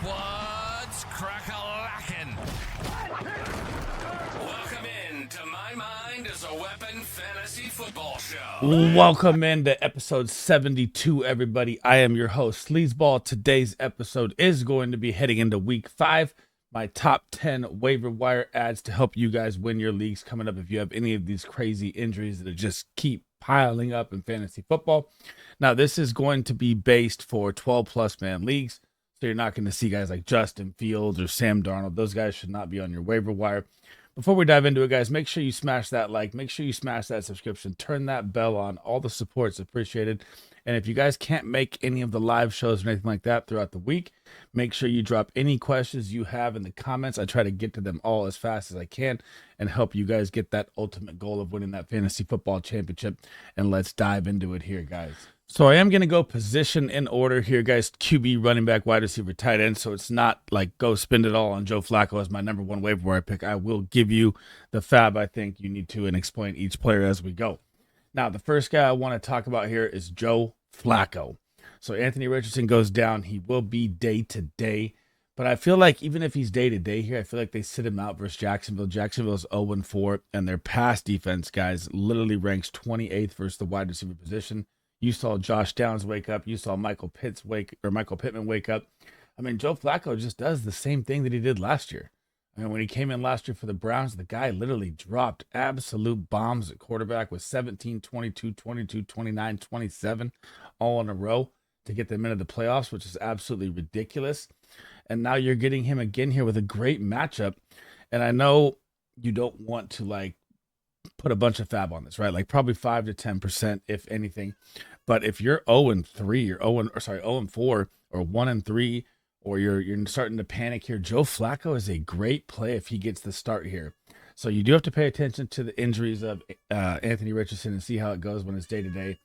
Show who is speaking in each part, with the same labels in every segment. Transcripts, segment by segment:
Speaker 1: What's crack-a-lackin'? Welcome in to My Mind is a Weapon Fantasy Football Show.
Speaker 2: Welcome into episode 72, everybody. I am your host, SleezBall. Today's episode is going to be heading into week 5. My top 10 waiver wire ads to help you guys win your leagues coming up if you have any of these crazy injuries that just keep piling up in fantasy football. Now, this is going to be based for 12-plus man leagues. So you're not going to see guys like Justin Fields or Sam Darnold. Those guys should not be on your waiver wire. Before we dive into it, guys, make sure you smash that like. Make sure you smash that subscription. Turn that bell on. All the support's appreciated. And if you guys can't make any of the live shows or anything like that throughout the week, make sure you drop any questions you have in the comments. I try to get to them all as fast as I can and help you guys get that ultimate goal of winning that fantasy football championship. And let's dive into it here, guys. So I am going to go position in order here, guys. QB, running back, wide receiver, tight end. So it's not like go spend it all on Joe Flacco as my number one waiver wire pick. I will give you the FAAB I think you need to and explain each player as we go. Now, the first guy I want to talk about here is Joe Flacco. So Anthony Richardson goes down. He will be day to day. But I feel like even if he's day to day here, I feel like they sit him out versus Jacksonville. Jacksonville is 0-4, and their pass defense, guys, literally ranks 28th versus the wide receiver position. You saw Josh Downs wake up. You saw Michael Pittman wake up. I mean, Joe Flacco just does the same thing that he did last year. I mean, when he came in last year for the Browns, the guy literally dropped absolute bombs at quarterback with 17, 22, 22, 29, 27 all in a row to get them into the playoffs, which is absolutely ridiculous. And now you're getting him again here with a great matchup. And I know you don't want to put a bunch of FAAB on this, right? Like probably 5 to 10%, if anything. But if you're 0-3 or 0-4 or 1-3, or you're starting to panic here, Joe Flacco is a great play if he gets the start here. So you do have to pay attention to the injuries of Anthony Richardson and see how it goes when it's day to day.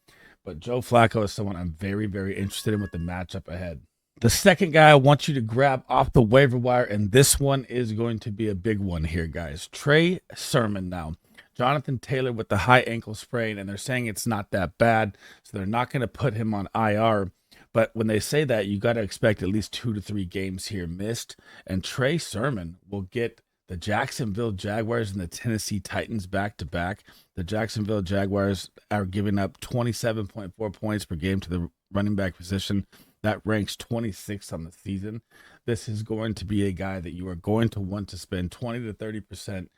Speaker 2: But Joe Flacco is someone I'm very, very interested in with the matchup ahead. The second guy I want you to grab off the waiver wire, and this one is going to be a big one here, guys. Trey Sermon now. Jonathan Taylor with the high ankle sprain, and they're saying it's not that bad, so they're not going to put him on IR. But when they say that, you got to expect at least 2 to 3 games here missed. And Trey Sermon will get the Jacksonville Jaguars and the Tennessee Titans back to back. The Jacksonville Jaguars are giving up 27.4 points per game to the running back position. That ranks 26th on the season. This is going to be a guy that you are going to want to spend 20 to 30%,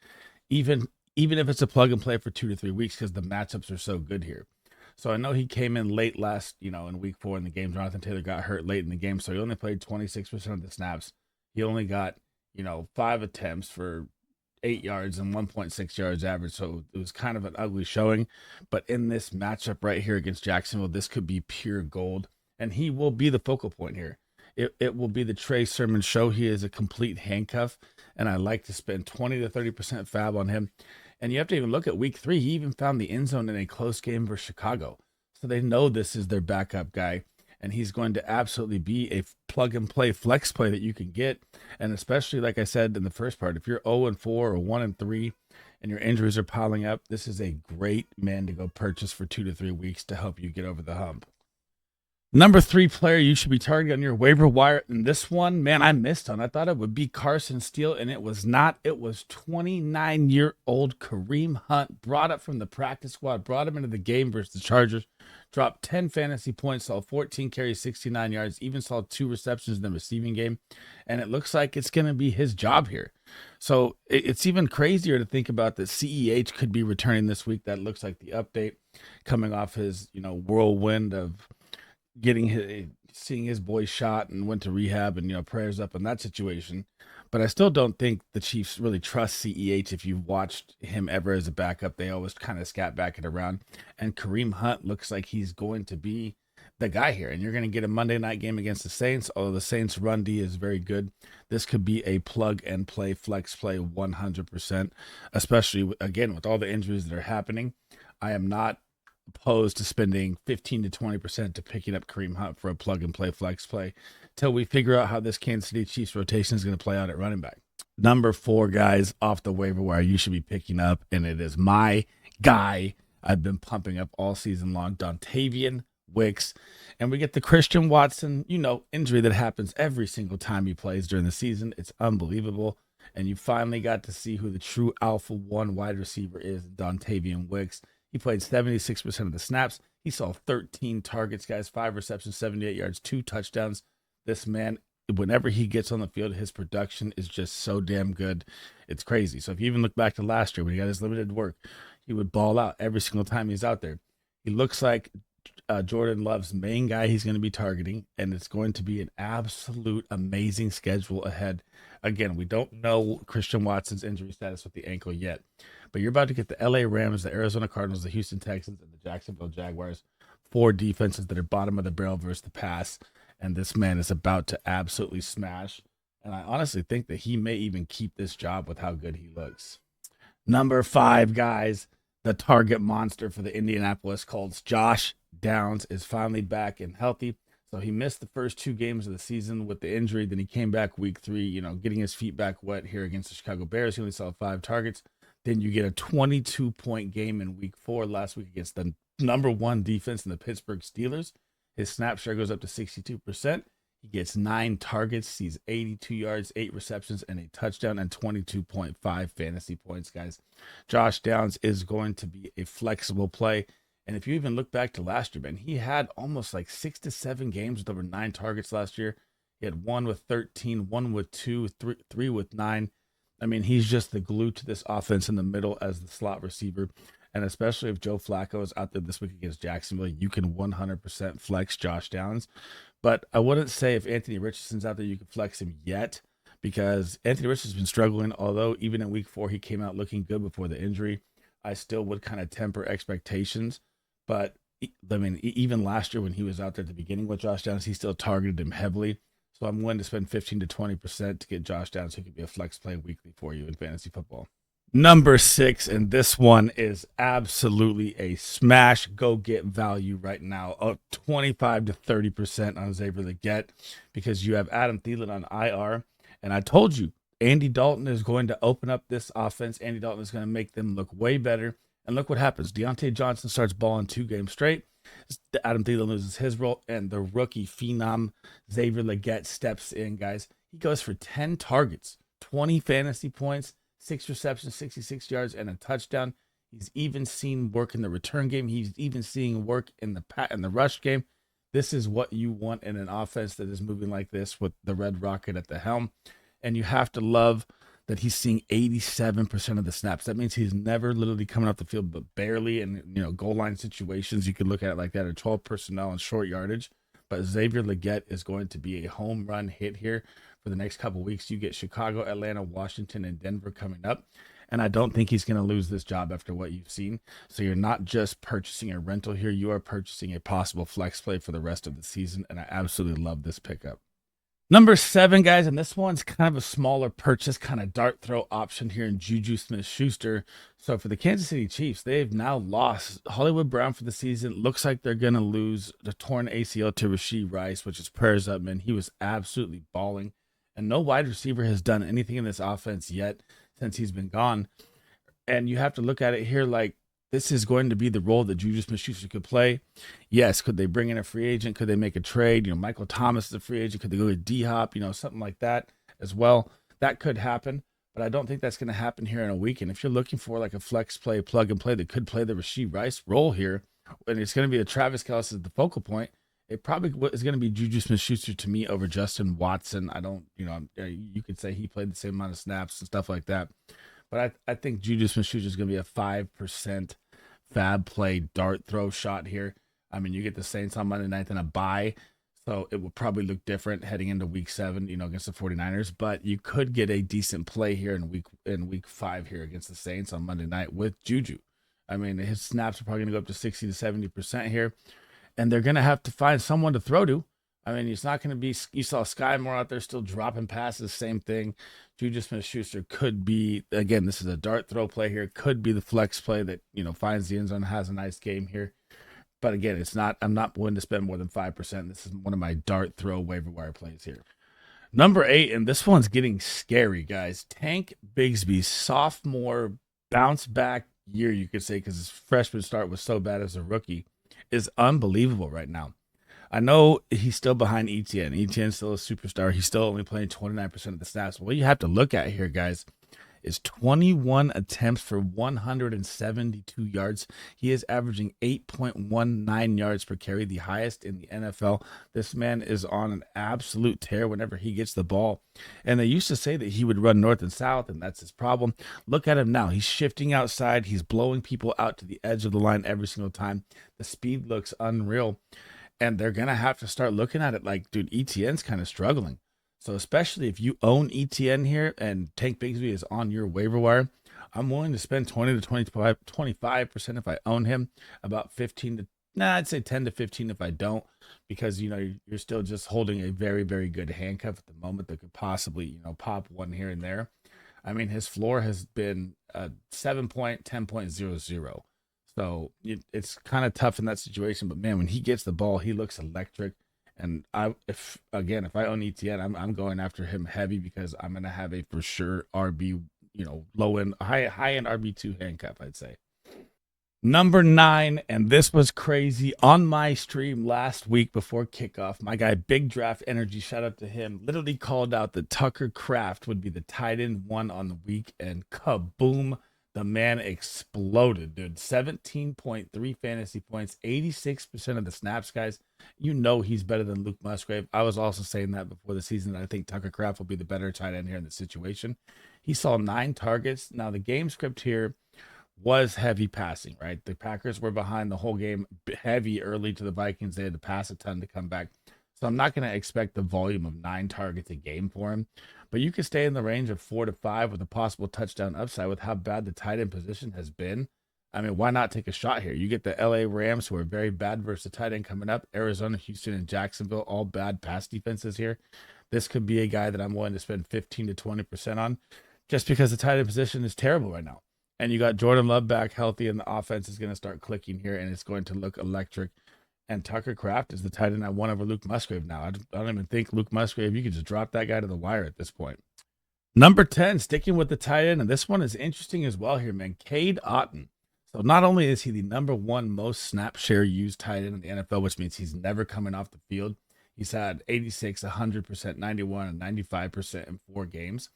Speaker 2: even if it's a plug and play for 2 to 3 weeks, because the matchups are so good here. So I know he came in late in week 4 in the game. Jonathan Taylor got hurt late in the game, so he only played 26% of the snaps. He only got, 5 attempts for 8 yards and 1.6 yards average. So it was kind of an ugly showing. But in this matchup right here against Jacksonville, this could be pure gold. And he will be the focal point here. It will be the Trey Sermon show. He is a complete handcuff, and I like to spend 20 to 30% FAAB on him. And you have to even look at week 3. He even found the end zone in a close game versus Chicago. So they know this is their backup guy, and he's going to absolutely be a plug-and-play flex play that you can get. And especially, like I said in the first part, if you're 0-4 or 1-3 and your injuries are piling up, this is a great man to go purchase for 2 to 3 weeks to help you get over the hump. Number 3 player you should be targeting on your waiver wire. And this one, man, I missed on. I thought it would be Carson Steele, and it was not. It was 29-year-old Kareem Hunt, brought up from the practice squad, brought him into the game versus the Chargers, dropped 10 fantasy points, saw 14 carries, 69 yards, even saw 2 receptions in the receiving game. And it looks like it's going to be his job here. So it's even crazier to think about that CEH could be returning this week. That looks like the update coming off his, whirlwind of seeing his boy shot and went to rehab, and prayers up in that situation. But I still don't think the Chiefs really trust CEH. If you've watched him ever as a backup, they always kind of scat back it around. And Kareem Hunt looks like he's going to be the guy here. And you're going to get a Monday night game against the Saints. Although the Saints run D is very good, this could be a plug and play flex play 100%, especially again with all the injuries that are happening. I am not opposed to spending 15 to 20% to picking up Kareem Hunt for a plug and play flex play till we figure out how this Kansas City Chiefs rotation is going to play out at running back. Number 4 guys off the waiver wire you should be picking up, and it is my guy I've been pumping up all season long, Dontavian Wicks, and we get the Christian Watson, injury that happens every single time he plays during the season. It's unbelievable. And you finally got to see who the true alpha one wide receiver is, Dontavian Wicks. He played 76% of the snaps. He saw 13 targets, guys, 5 receptions, 78 yards, 2 touchdowns. This man, whenever he gets on the field, his production is just so damn good. It's crazy. So if you even look back to last year when he got his limited work, he would ball out every single time he's out there. He looks like Jordan Love's main guy he's going to be targeting, and it's going to be an absolute amazing schedule ahead. Again, we don't know Christian Watson's injury status with the ankle yet, but you're about to get the LA Rams, the Arizona Cardinals, the Houston Texans, and the Jacksonville Jaguars, 4 defenses that are bottom of the barrel versus the pass, and this man is about to absolutely smash, and I honestly think that he may even keep this job with how good he looks. Number 5, guys, the target monster for the Indianapolis Colts, Josh Downs, is finally back and healthy. So he missed the first 2 games of the season with the injury. Then he came back week 3, getting his feet back wet here against the Chicago Bears. He only saw 5 targets. Then you get a 22-point game in week 4 last week against the number 1 defense in the Pittsburgh Steelers. His snap share goes up to 62%. He gets 9 targets, sees 82 yards, 8 receptions, and a touchdown, and 22.5 fantasy points, guys. Josh Downs is going to be a flexible play. And if you even look back to last year, man, he had almost like 6 to 7 games with over 9 targets last year. He had 1 with 13, 1 with 2, 3 with 9. I mean, he's just the glue to this offense in the middle as the slot receiver. And especially if Joe Flacco is out there this week against Jacksonville, you can 100% flex Josh Downs. But I wouldn't say if Anthony Richardson's out there, you can flex him yet, because Anthony Richardson's been struggling. Although even in week 4, he came out looking good before the injury. I still would kind of temper expectations. But I mean, even last year when he was out there at the beginning with Josh Downs, he still targeted him heavily. So I'm willing to spend 15 to 20% to get Josh Downs, who could be a flex play weekly for you in fantasy football. Number 6, and this one is absolutely a smash. Go get value right now, up 25 to 30% on Xavier Legette, because you have Adam Thielen on IR. And I told you, Andy Dalton is going to open up this offense. Andy Dalton is going to make them look way better. And look what happens. Deontay Johnson starts balling 2 games straight. Adam Thielen loses his role, and the rookie phenom Xavier Legette steps in, guys. He goes for 10 targets, 20 fantasy points, 6 receptions, 66 yards, and a touchdown. He's even seen work in the return game. He's even seeing work in the rush game. This is what you want in an offense that is moving like this with the Red Rocket at the helm. And you have to love that he's seeing 87% of the snaps. That means he's never literally coming off the field, but barely in goal line situations. You could look at it like that, or 12 personnel and short yardage. But Xavier Legette is going to be a home run hit here for the next couple weeks. You get Chicago, Atlanta, Washington, and Denver coming up. And I don't think he's going to lose this job after what you've seen. So you're not just purchasing a rental here. You are purchasing a possible flex play for the rest of the season. And I absolutely love this pickup. Number 7, guys, and this one's kind of a smaller purchase, kind of dart throw option here in Juju Smith-Schuster. So for the Kansas City Chiefs, they've now lost Hollywood Brown for the season. Looks like they're going to lose the torn ACL to Rashee Rice, which is prayers up, man. He was absolutely balling. And no wide receiver has done anything in this offense yet since he's been gone. And you have to look at it here like, this is going to be the role that Juju Smith-Schuster could play. Yes, could they bring in a free agent? Could they make a trade? Michael Thomas is a free agent. Could they go to D-Hop? Something like that as well. That could happen, but I don't think that's going to happen here in a week. And if you're looking for like a flex play, plug and play that could play the Rashee Rice role here, and it's going to be a Travis Kelce as the focal point, it probably is going to be Juju Smith-Schuster to me over Justin Watson. I don't, you could say he played the same amount of snaps and stuff like that. But I think Juju Smith-Schuster is going to be a 5% FAAB play dart throw shot here. I mean, you get the Saints on Monday night and a bye, so it will probably look different heading into week 7, against the 49ers. But you could get a decent play here in week 5 here against the Saints on Monday night with Juju. I mean, his snaps are probably going to go up to 60 to 70% here, and they're going to have to find someone to throw to. I mean, it's not going to be, you saw Sky Moore out there still dropping passes, same thing. Juju Smith-Schuster could be, again, this is a dart throw play here, could be the flex play that, finds the end zone, has a nice game here. But again, I'm not willing to spend more than 5%. This is one of my dart throw waiver wire plays here. Number 8, and this one's getting scary, guys. Tank Bigsby's sophomore bounce back year, you could say, because his freshman start was so bad as a rookie. is unbelievable right now. I know he's still behind ETN. ETN's still a superstar. He's still only playing 29% of the snaps. What you have to look at here, guys, is 21 attempts for 172 yards. He is averaging 8.19 yards per carry, the highest in the NFL. This man is on an absolute tear whenever he gets the ball. And they used to say that he would run north and south, and that's his problem. Look at him now. He's shifting outside. He's blowing people out to the edge of the line every single time. The speed looks unreal. And they're going to have to start looking at it like, dude, ETN's kind of struggling. So especially if you own ETN here and Tank Bigsby is on your waiver wire, I'm willing to spend 20 to 25% if I own him, about 15 to, I'd say 10 to 15 if I don't, because, you're still just holding a very, very good handcuff at the moment that could possibly, pop one here and there. I mean, his floor has been 7.10.00. So it's kind of tough in that situation, but man, when he gets the ball, he looks electric. And if I own ETN, I'm going after him heavy because I'm going to have a for sure RB, low end, high end RB2 handcuff, I'd say. Number 9, and this was crazy on my stream last week before kickoff. My guy, Big Draft Energy, shout out to him, literally called out that Tucker Kraft would be the tight end 1 on the week, and kaboom. The man exploded, dude. 17.3 fantasy points, 86% of the snaps, guys. He's better than Luke Musgrave. I was also saying that before the season that I think Tucker Kraft will be the better tight end here in the situation. He saw 9 targets. Now, the game script here was heavy passing, right? The Packers were behind the whole game, heavy early to the Vikings. They had to pass a ton to come back. So I'm not going to expect the volume of 9 targets a game for him. But you can stay in the range of 4 to 5 with a possible touchdown upside with how bad the tight end position has been. I mean, why not take a shot here? You get the LA Rams, who are very bad versus the tight end coming up. Arizona, Houston, and Jacksonville, all bad pass defenses here. This could be a guy that I'm willing to spend 15 to 20% on just because the tight end position is terrible right now. And you got Jordan Love back healthy, and the offense is going to start clicking here, and it's going to look electric. And Tucker Kraft is the tight end I want over Luke Musgrave now. I don't even think Luke Musgrave, you could just drop that guy to the wire at this point. Number 10, sticking with the tight end, and this one is interesting as well here, man. Cade Otton. So not only is he the number 1 most snap share used tight end in the NFL, which means he's never coming off the field. He's had 86, 100%, 91, and 95% in 4 games.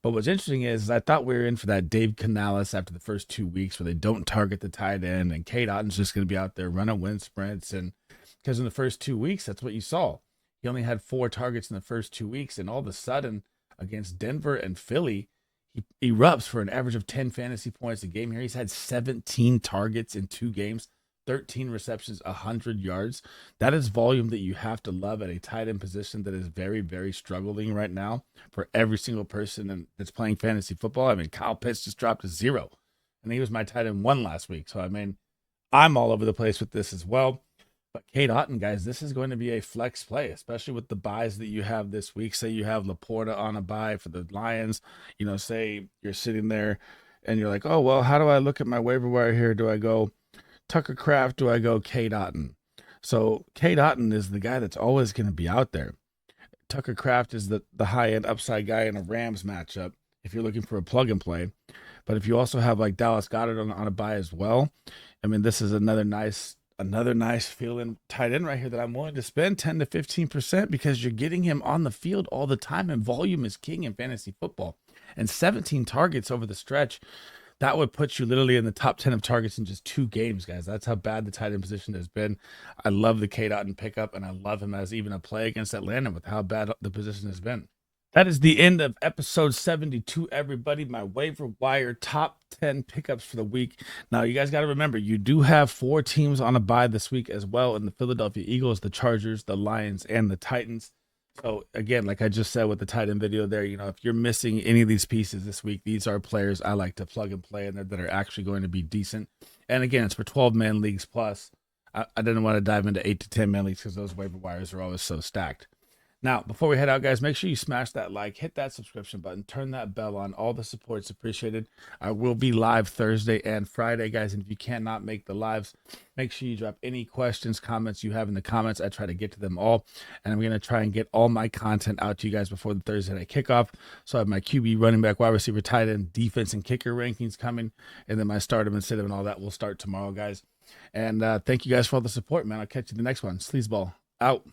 Speaker 2: But what's interesting is I thought we were in for that Dave Canales after the first 2 weeks where they don't target the tight end, and Cade Otton's just going to be out there running wind sprints. And because in the first 2 weeks, that's what you saw. He only had 4 targets in the first 2 weeks, and all of a sudden against Denver and Philly, he erupts for an average of 10 fantasy points a game here. He's had 17 targets in 2 games, 13 receptions, 100 yards. That is volume that you have to love at a tight end position that is very, very struggling right now for every single person that's playing fantasy football. I mean, Kyle Pitts just dropped to 0, and he was my tight end 1 last week. So, I mean, I'm all over the place with this as well. But Cade Otton, guys, this is going to be a flex play, especially with the buys that you have this week. Say you have Laporta on a buy for the Lions. Say you're sitting there and you're like, oh, well, how do I look at my waiver wire here? Do I go Tucker Kraft? Do I go Cade Otton? So Cade Otton is the guy that's always going to be out there. Tucker Kraft is the high-end upside guy in a Rams matchup if you're looking for a plug and play. But if you also have like Dallas Goedert on a buy as well, I mean, this is another nice feeling tight end right here that I'm willing to spend 10 to 15% because you're getting him on the field all the time, and volume is king in fantasy football. And 17 targets over the stretch, that would put you literally in the top 10 of targets in just 2 games, guys. That's how bad the tight end position has been. I love the Cade Otton pickup, and I love him as even a play against Atlanta with how bad the position has been. That is the end of episode 72, everybody. My waiver wire top 10 pickups for the week. Now, you guys got to remember, you do have 4 teams on a bye this week as well in the Philadelphia Eagles, the Chargers, the Lions, and the Titans. So, again, like I just said with the tight end video there, if you're missing any of these pieces this week, these are players I like to plug and play in there that are actually going to be decent. And, again, it's for 12-man leagues plus. I didn't want to dive into 8 to 10-man leagues because those waiver wires are always so stacked. Now, before we head out, guys, make sure you smash that like, hit that subscription button, turn that bell on. All the support's appreciated. I will be live Thursday and Friday, guys. And if you cannot make the lives, make sure you drop any questions, comments you have in the comments. I try to get to them all. And I'm going to try and get all my content out to you guys before the Thursday night kickoff. So I have my QB, running back, wide receiver, tight end, defense, and kicker rankings coming. And then my stardom and sit and all that will start tomorrow, guys. And thank you guys for all the support, man. I'll catch you in the next one. SleezBall out.